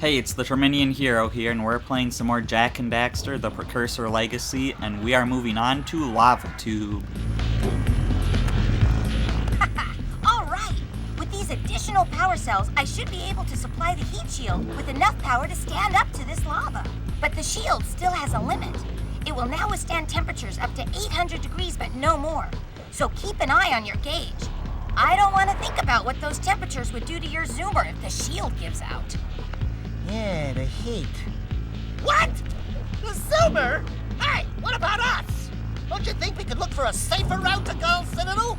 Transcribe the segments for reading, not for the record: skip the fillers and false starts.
Hey, it's the Terminian Hero here, and we're playing some more Jak and Daxter, the Precursor Legacy, and we are moving on to Lava Tube. Alright! With these additional power cells, I should be able to supply the heat shield with enough power to stand up to this lava. But the shield still has a limit. It will now withstand temperatures up to 800 degrees, but no more. So keep an eye on your gauge. I don't want to think about what those temperatures would do to your zoomer if the shield gives out. Yeah, the heat. What? The Zoomer? Hey, what about us? Don't you think we could look for a safer route to Girl Citadel?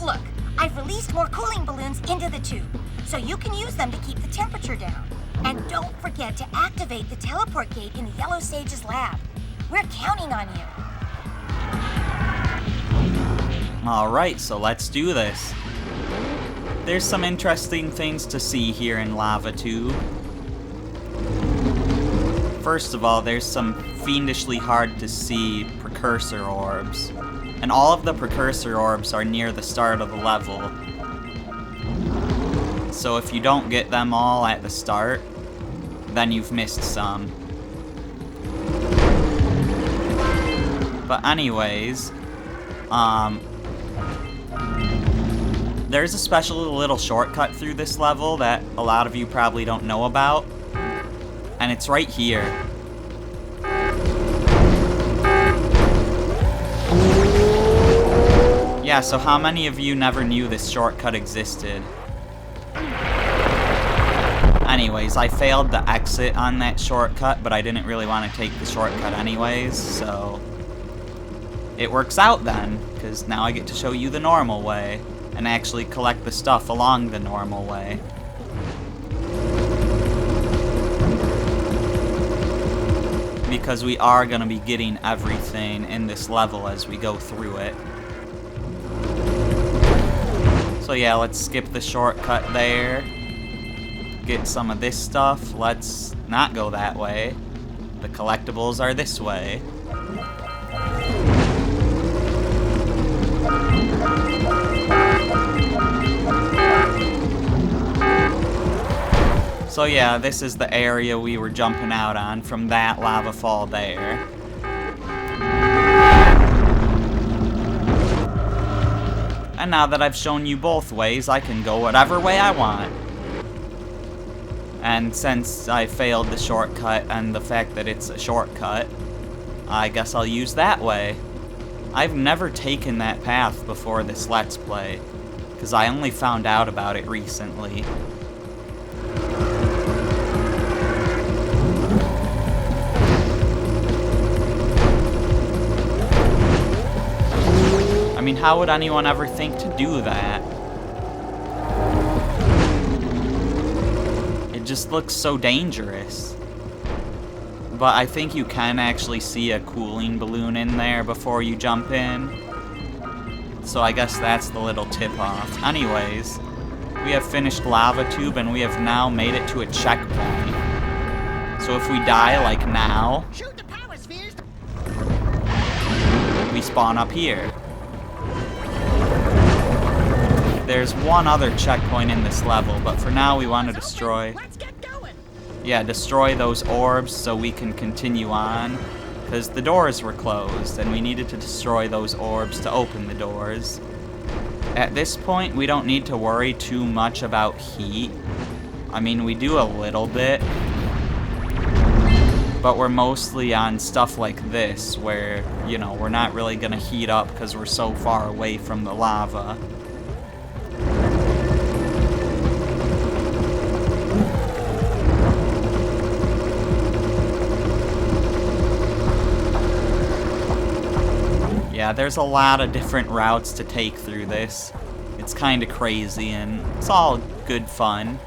Look, I've released more cooling balloons into the tube, so you can use them to keep the temperature down. And don't forget to activate the teleport gate in the Yellow Sage's lab. We're counting on you. Alright, so let's do this. There's some interesting things to see here in Lava Tube. First of all, there's some fiendishly hard to see Precursor orbs. And all of the Precursor orbs are near the start of the level. So if you don't get them all at the start, then you've missed some. But anyways, there's a special little shortcut through this level that a lot of you probably don't know about. And it's right here. Yeah, so how many of you never knew this shortcut existed? Anyways, I failed the exit on that shortcut, but I didn't really want to take the shortcut anyways, so it works out then, because now I get to show you the normal way, and actually collect the stuff along the normal way. Because we are going to be getting everything in this level as we go through it. So yeah, let's skip the shortcut there. Get some of this stuff. Let's not go that way. The collectibles are this way. So yeah, this is the area we were jumping out on from that lava fall there. And now that I've shown you both ways, I can go whatever way I want. And since I failed the shortcut and the fact that it's a shortcut, I guess I'll use that way. I've never taken that path before this Let's Play, because I only found out about it recently. I mean, how would anyone ever think to do that? It just looks so dangerous. But I think you can actually see a cooling balloon in there before you jump in. So I guess that's the little tip-off. Anyways, we have finished Lava Tube and we have now made it to a checkpoint. So if we die, like now, Shoot the power spheres. we spawn up here. There's one other checkpoint in this level, but for now we want to destroy... Let's get going. Yeah, destroy those orbs so we can continue on. Because the doors were closed, and we needed to destroy those orbs to open the doors. At this point, we don't need to worry too much about heat. I mean, we do a little bit. But we're mostly on stuff like this, where, you know, we're not really going to heat up because we're so far away from the lava. Yeah, there's a lot of different routes to take through this. It's kind of crazy, and it's all good fun.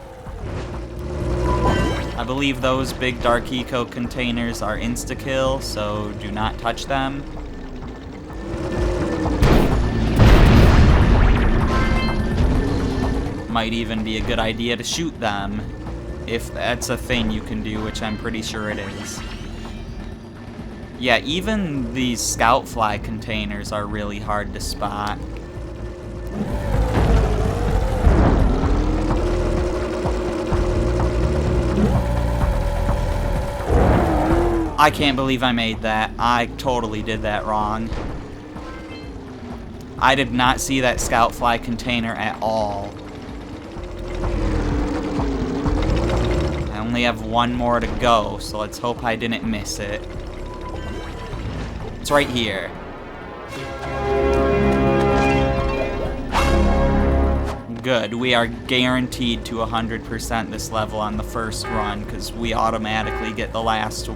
I believe those big Dark Eco containers are insta-kill, so do not touch them. Might even be a good idea to shoot them, if that's a thing you can do, which I'm pretty sure it is. Yeah, even these scout fly containers are really hard to spot. I can't believe I made that. I totally did that wrong. I did not see that scout fly container at all. I only have one more to go, so let's hope I didn't miss it. It's right here. Good. We are guaranteed to 100% this level on the first run, because we automatically get the last,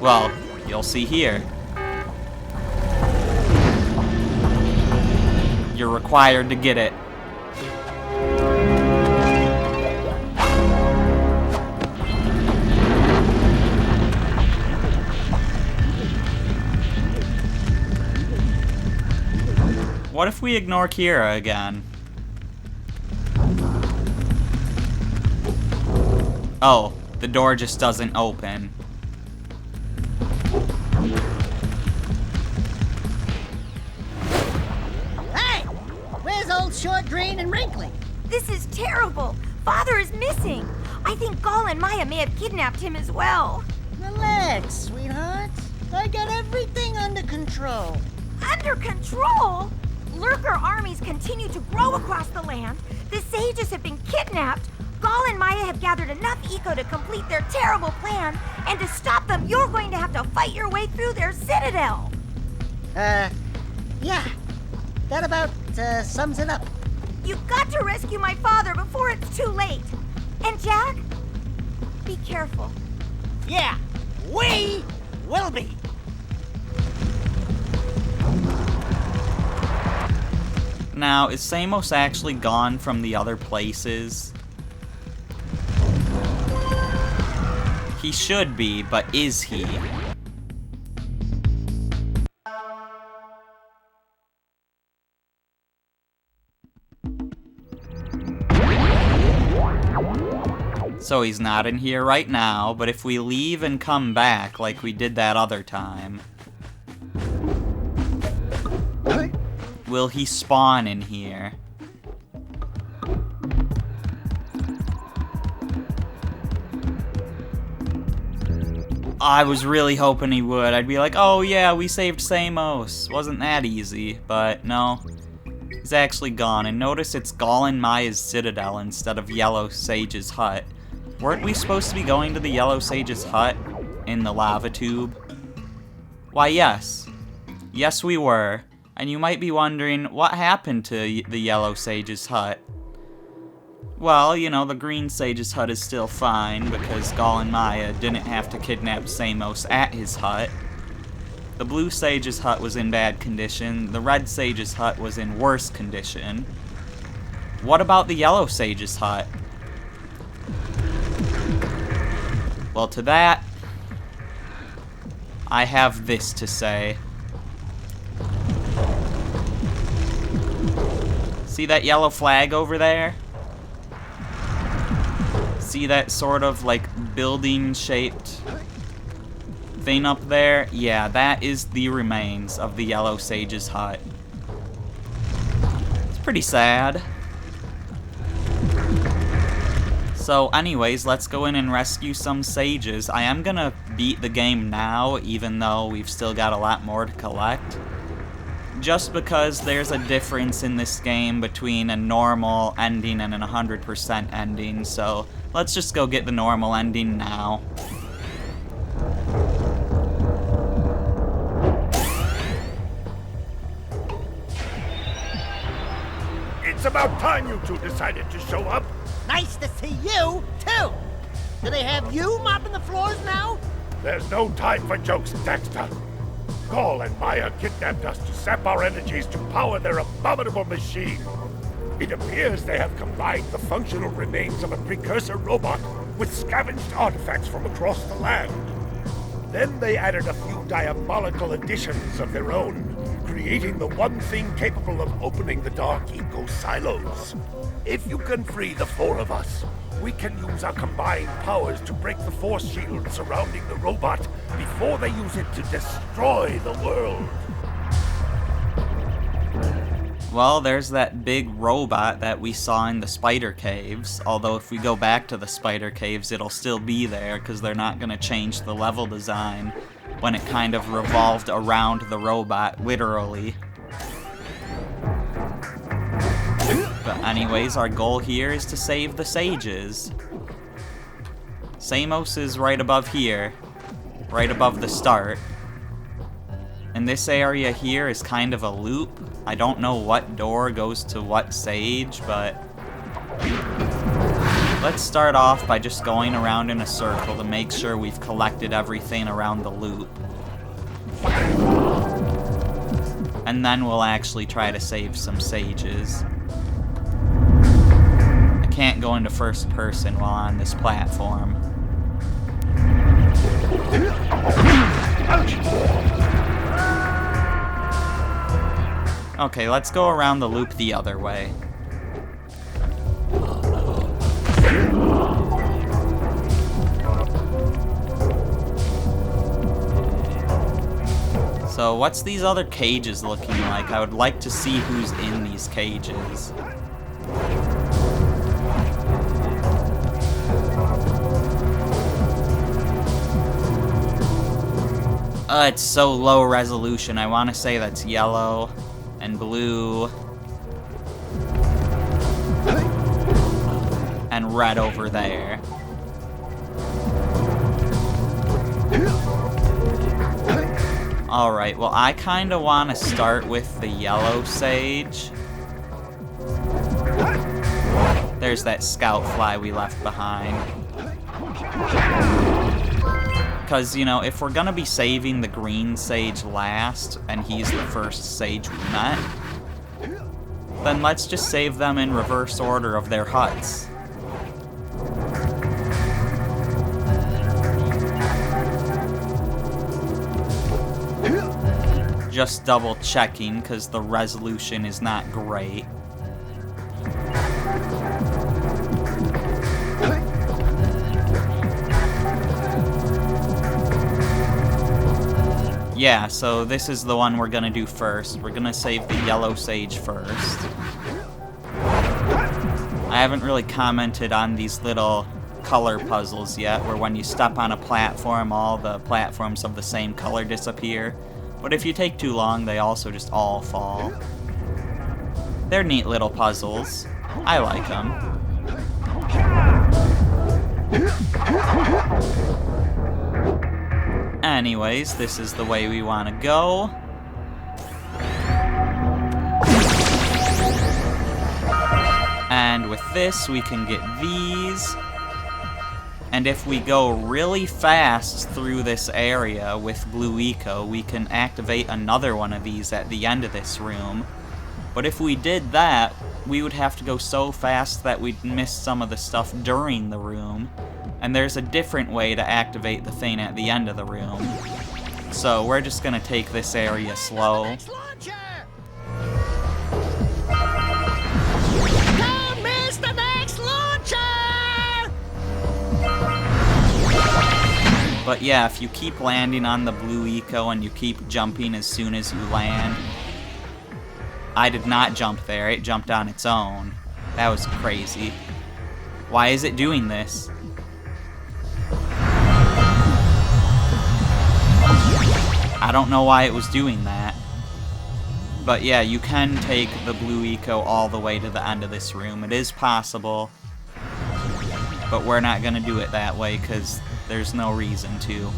well, you'll see here. You're required to get it. What if we ignore Kira again? Oh, the door just doesn't open. Hey! Where's old Short, Green, and Wrinkly? This is terrible. Father is missing. I think Gall and Maia may have kidnapped him as well. Relax, sweetheart. I got everything under control. Under control? Lurker armies continue to grow across the land. The sages have been kidnapped. Gall and Maia have gathered enough eco to complete their terrible plan. And to stop them, you're going to have to fight your way through their citadel. Yeah. That about sums it up. You've got to rescue my father before it's too late. And Jack, be careful. Yeah, we will be. Now, is Samos actually gone from the other places? He should be, but is he? So he's not in here right now, but if we leave and come back like we did that other time, will he spawn in here? I was really hoping he would. I'd be like, oh yeah, we saved Samos. Wasn't that easy, but no. He's actually gone, and notice it's Gall and Maia's Citadel instead of Yellow Sage's hut. Weren't we supposed to be going to the Yellow Sage's hut in the lava tube? Why, yes. Yes, we were. And you might be wondering, what happened to the Yellow Sage's hut? Well, you know, the Green Sage's hut is still fine, because Gall and Maia didn't have to kidnap Samos at his hut. The Blue Sage's hut was in bad condition, the Red Sage's hut was in worse condition. What about the Yellow Sage's hut? Well, to that, I have this to say. See that yellow flag over there? See that sort of like building-shaped thing up there? Yeah, that is the remains of the Yellow Sage's hut. It's pretty sad. So anyways, let's go in and rescue some sages. I am gonna beat the game now, even though we've still got a lot more to collect. Just because there's a difference in this game between a normal ending and an 100% ending, so let's just go get the normal ending now. It's about time you two decided to show up. Nice to see you, too. Do they have you mopping the floors now? There's no time for jokes, Daxter. Gall and Maia kidnapped us to sap our energies to power their abominable machine. It appears they have combined the functional remains of a Precursor robot with scavenged artifacts from across the land. Then they added a few diabolical additions of their own, creating the one thing capable of opening the dark eco silos. If you can free the four of us, we can use our combined powers to break the force shield surrounding the robot before they use it to destroy the world. Well, there's that big robot that we saw in the spider caves. Although if we go back to the spider caves, it'll still be there because they're not going to change the level design when it kind of revolved around the robot, literally. But anyways, our goal here is to save the sages. Samos is right above here, right above the start. And this area here is kind of a loop. I don't know what door goes to what sage, but let's start off by just going around in a circle to make sure we've collected everything around the loop. And then we'll actually try to save some sages. I can't go into first person while on this platform. Okay, let's go around the loop the other way. So what's these other cages looking like? I would like to see who's in these cages. It's so low resolution. I want to say that's yellow and blue and red over there. Alright, well I kinda wanna start with the yellow sage. There's that scout fly we left behind. Because, you know, if we're gonna be saving the green sage last, and he's the first sage we met, then let's just save them in reverse order of their huts. Just double checking, because the resolution is not great. Yeah, so this is the one we're gonna do first. We're gonna save the yellow sage first. I haven't really commented on these little color puzzles yet, where when you step on a platform, all the platforms of the same color disappear. But if you take too long, they also just all fall. They're neat little puzzles. I like them. Anyways, this is the way we want to go. And with this, we can get these. And if we go really fast through this area with Blue Eco, we can activate another one of these at the end of this room. But if we did that, we would have to go so fast that we'd miss some of the stuff during the room. And there's a different way to activate the thing at the end of the room. So we're just gonna take this area slow. Don't miss the next launcher! But yeah, if you keep landing on the Blue Eco and you keep jumping as soon as you land... I did not jump there, it jumped on its own. That was crazy. Why is it doing this? I don't know why it was doing that. But yeah, you can take the Blue Eco all the way to the end of this room. It is possible. But we're not gonna do it that way, because there's no reason to.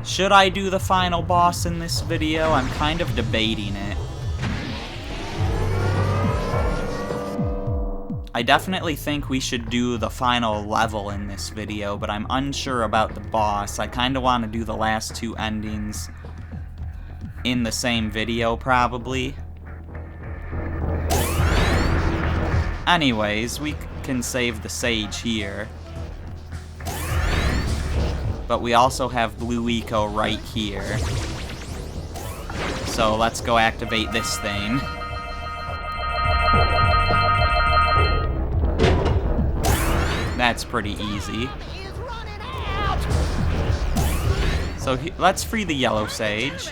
Should I do the final boss in this video? I'm kind of debating it. I definitely think we should do the final level in this video, but I'm unsure about the boss. I kind of want to do the last two endings in the same video, probably. Anyways, we can save the sage here. But we also have blue eco right here. So let's go activate this thing. That's pretty easy. So let's free the yellow sage.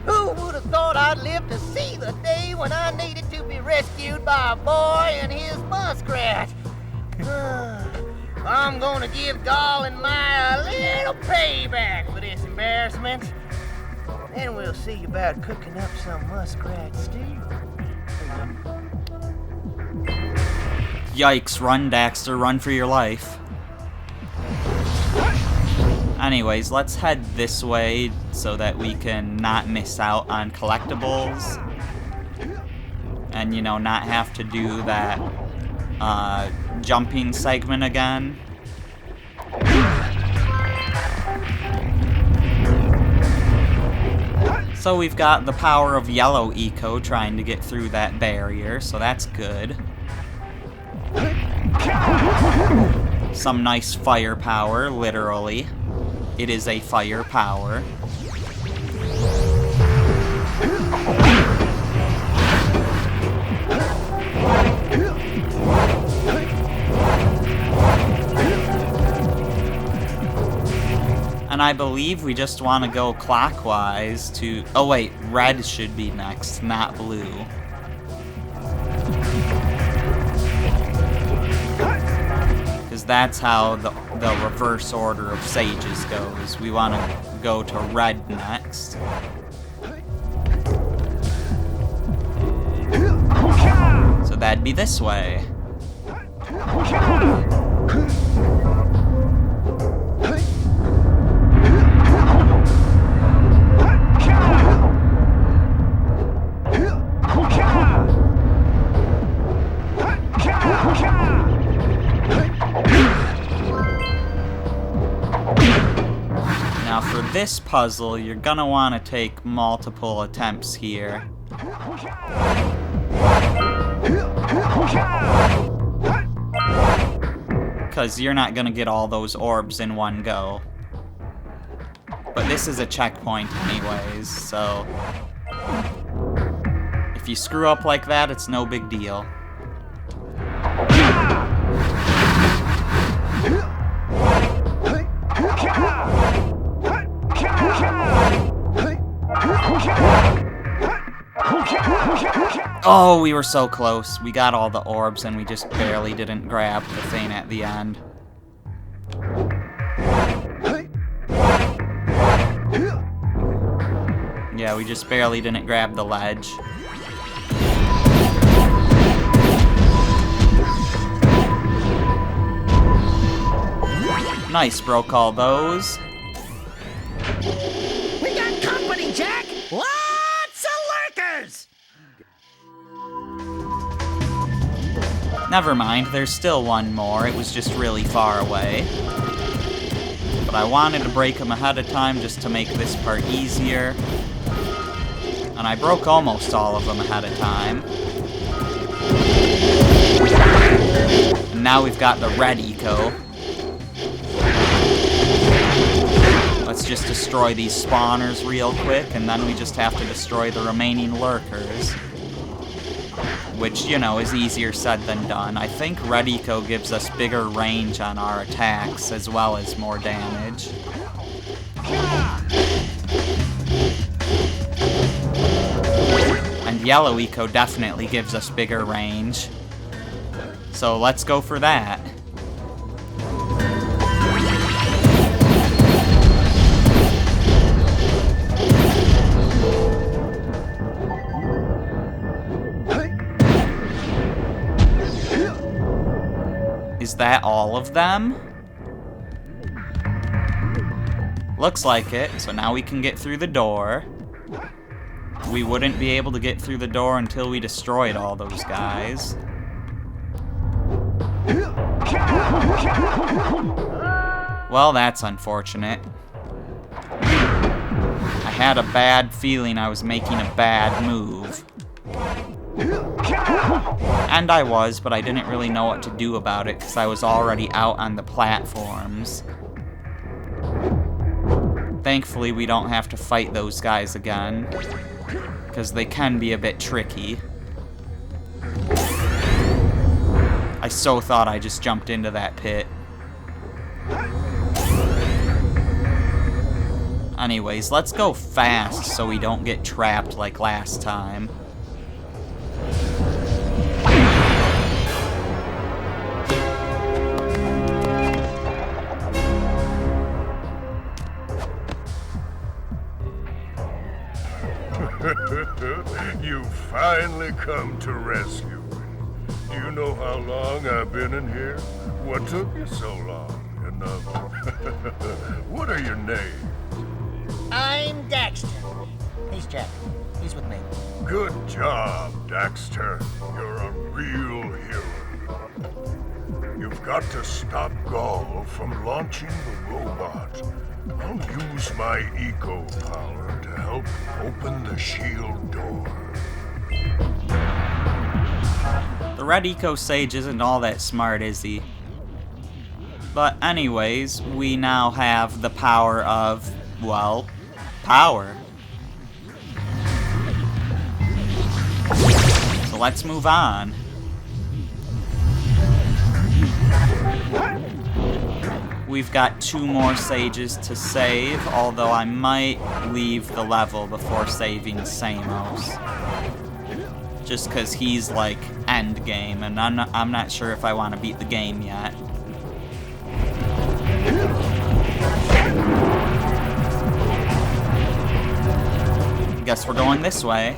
Who would have thought I'd live to see the day when I needed to be rescued by a boy and his muskrat? I'm gonna give Doll and Maia a little payback for this embarrassment. Then we'll see about cooking up some muskrat stew. Yikes, run, Daxter, run for your life. Anyways, let's head this way so that we can not miss out on collectibles. And, you know, not have to do that jumping segment again. So we've got the power of yellow eco trying to get through that barrier, so that's good. Some nice firepower, literally. It is a firepower. And I believe we just want to go clockwise to... Oh wait, red should be next, not blue. Because that's how the reverse order of sages goes. We want to go to red next. So that'd be this way. Now for this puzzle, you're gonna want to take multiple attempts here. Because you're not gonna get all those orbs in one go. But this is a checkpoint anyways, so... if you screw up like that, it's no big deal. Oh, we were so close. We got all the orbs and we just barely didn't grab the thing at the end. Yeah, we just barely didn't grab the ledge. Nice, broke all those. We got company, Jack! Lots of lurkers! Never mind, there's still one more. It was just really far away. But I wanted to break them ahead of time just to make this part easier. And I broke almost all of them ahead of time. And now we've got the red eco. Let's just destroy these spawners real quick, and then we just have to destroy the remaining lurkers. Which, you know, is easier said than done. I think red eco gives us bigger range on our attacks, as well as more damage. And yellow eco definitely gives us bigger range. So let's go for that. Is that all of them? Looks like it, so now we can get through the door. We wouldn't be able to get through the door until we destroyed all those guys. Well, that's unfortunate. I had a bad feeling I was making a bad move. And I was, but I didn't really know what to do about it because I was already out on the platforms. Thankfully, we don't have to fight those guys again, because they can be a bit tricky. I so thought I just jumped into that pit. Anyways, let's go fast so we don't get trapped like last time. You finally come to rescue me. Do you know how long I've been in here? What took you so long? And what are your names? I'm Daxter. He's Jack. He's with me. Good job, Daxter. You're a real hero. You've got to stop Gaul from launching the robot. I'll use my eco power to help open the shield door. The Red Eco Sage isn't all that smart, is he? But anyways, we now have the power of, well, power. So let's move on. We've got 2 more sages to save, although I might leave the level before saving Samos. Just because he's like endgame, and I'm not sure if I want to beat the game yet. Guess we're going this way.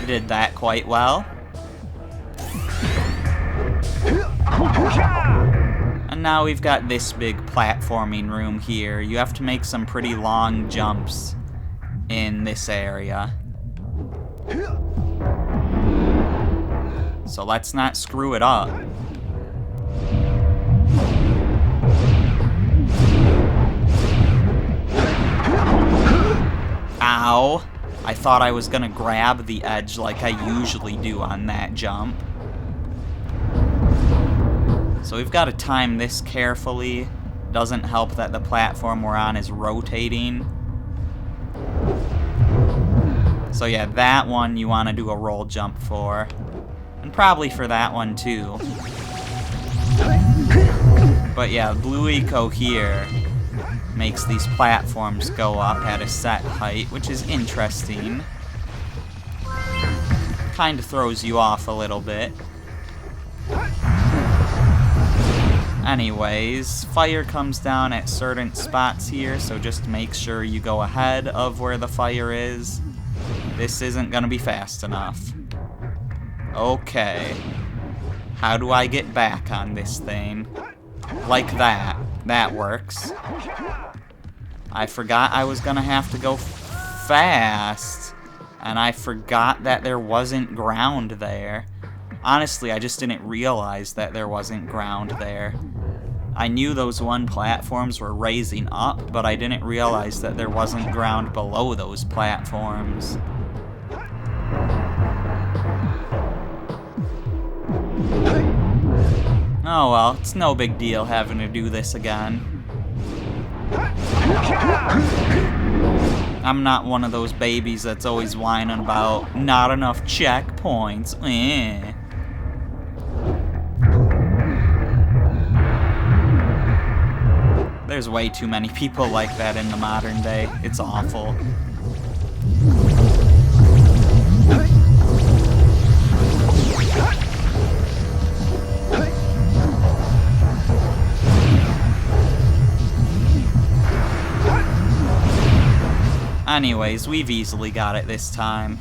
Did that quite well. And now we've got this big platforming room here. You have to make some pretty long jumps in this area. So let's not screw it up. Ow! I thought I was gonna grab the edge like I usually do on that jump. So we've got to time this carefully. Doesn't help that the platform we're on is rotating. So yeah, that one you want to do a roll jump for. And probably for that one too. But yeah, Blue Eco here makes these platforms go up at a set height, which is interesting. Kind of throws you off a little bit. Anyways, fire comes down at certain spots here, so just make sure you go ahead of where the fire is. This isn't gonna be fast enough. Okay. How do I get back on this thing? Like that. That works. I forgot I was gonna have to go fast. And I forgot that there wasn't ground there. Honestly, I just didn't realize that there wasn't ground there. I knew those 1 platforms were raising up, but I didn't realize that there wasn't ground below those platforms. Oh well, it's no big deal having to do this again. I'm not one of those babies that's always whining about not enough checkpoints. There's way too many people like that in the modern day. It's awful. Anyways, we've easily got it this time.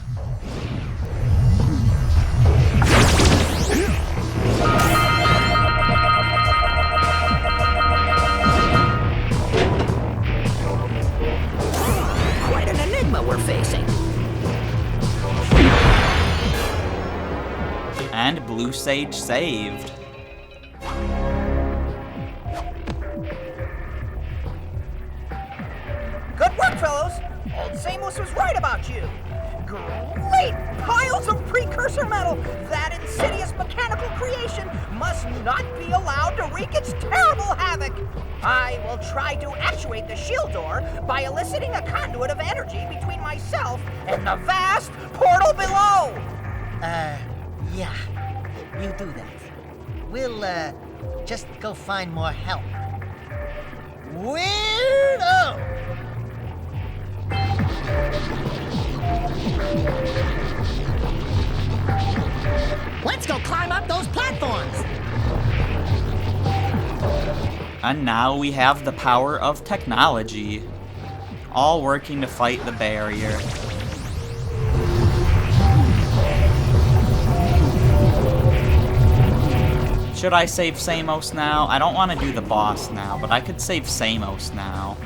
Quite an enigma we're facing. And Blue Sage saved. Good work, fellows. Old Samos was right about you. Great piles of precursor metal. That insidious mechanical creation must not be allowed to wreak its terrible havoc. I will try to actuate the shield door by eliciting a conduit of energy between myself and the vast portal below. Yeah. You do that. We'll, just go find more help. Weirdo! Let's go climb up those platforms! And now we have the power of technology, all working to fight the barrier. Should I save Samos now? I don't want to do the boss now, but I could save Samos now.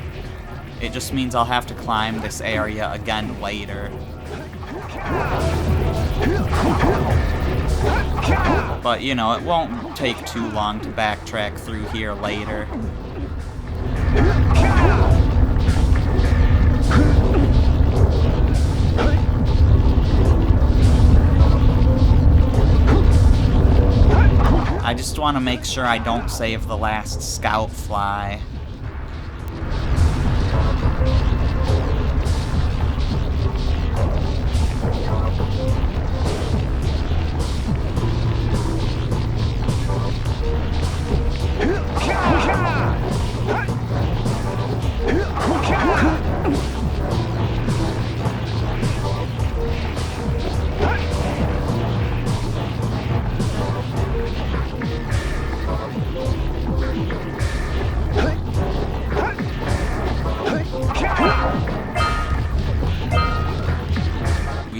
It just means I'll have to climb this area again later. But, you know, it won't take too long to backtrack through here later. I just want to make sure I don't save the last scout fly.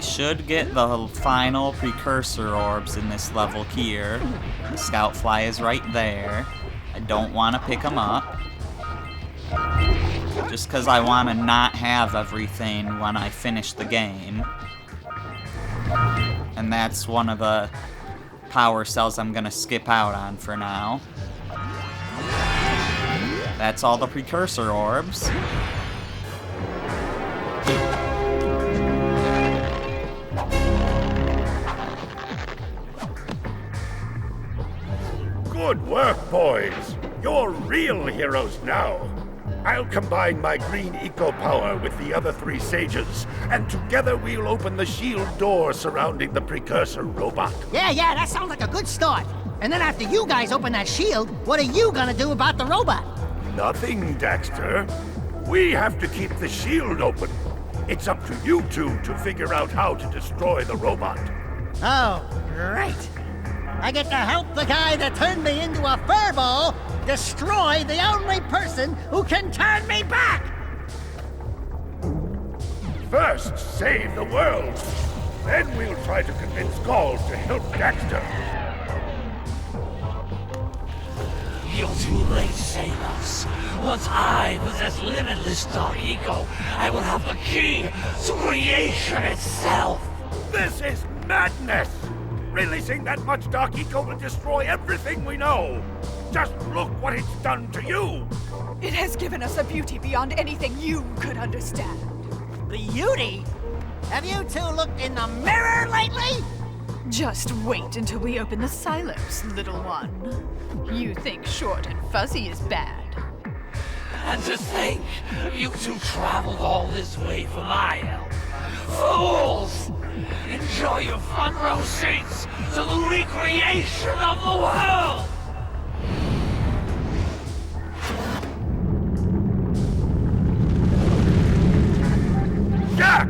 Should get the final precursor orbs in this level here. The scout fly is right there. I don't want to pick them up. Just because I want to not have everything when I finish the game. And that's one of the power cells I'm going to skip out on for now. That's all the precursor orbs. Good work, boys. You're real heroes now. I'll combine my green eco power with the other 3 sages, and together we'll open the shield door surrounding the precursor robot. Yeah, that sounds like a good start. And then after you guys open that shield, what are you gonna do about the robot? Nothing, Daxter. We have to keep the shield open. It's up to you two to figure out how to destroy the robot. Oh, great. I get to help the guy that turned me into a furball destroy the only person who can turn me back! First, save the world. Then we'll try to convince Gall to help Daxter. You're too late, Samos. Once I possess limitless dark eco, I will have the key to creation itself. This is madness! Releasing that much dark eco will destroy everything we know. Just look what it's done to you. It has given us a beauty beyond anything you could understand. Beauty? Have you two looked in the mirror lately? Just wait until we open the silos, little one. You think short and fuzzy is bad. And to think, you two traveled all this way for my help. Fools! Enjoy your front row seats to the recreation of the world! Jack!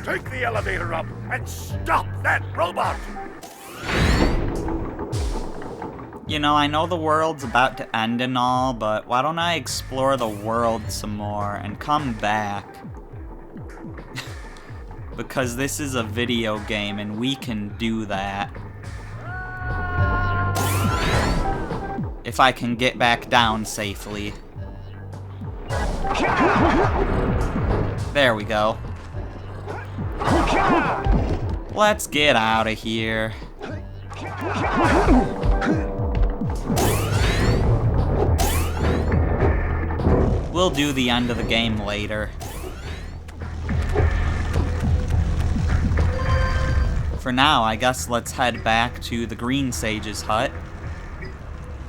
Take the elevator up and stop that robot! You know, I know the world's about to end and all, but why don't I explore the world some more and come back? Because this is a video game and we can do that. If I can get back down safely. There we go. Let's get out of here. We'll do the end of the game later. For now, I guess let's head back to the Green Sage's hut.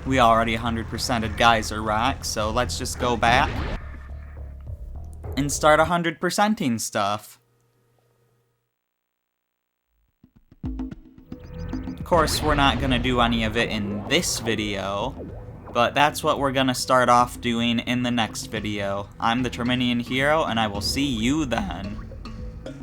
We already 100%ed Geyser Rock, so let's just go back and start 100%ing stuff. Of course, we're not gonna do any of it in this video, but that's what we're gonna start off doing in the next video. I'm the Terminian Hero, and I will see you then.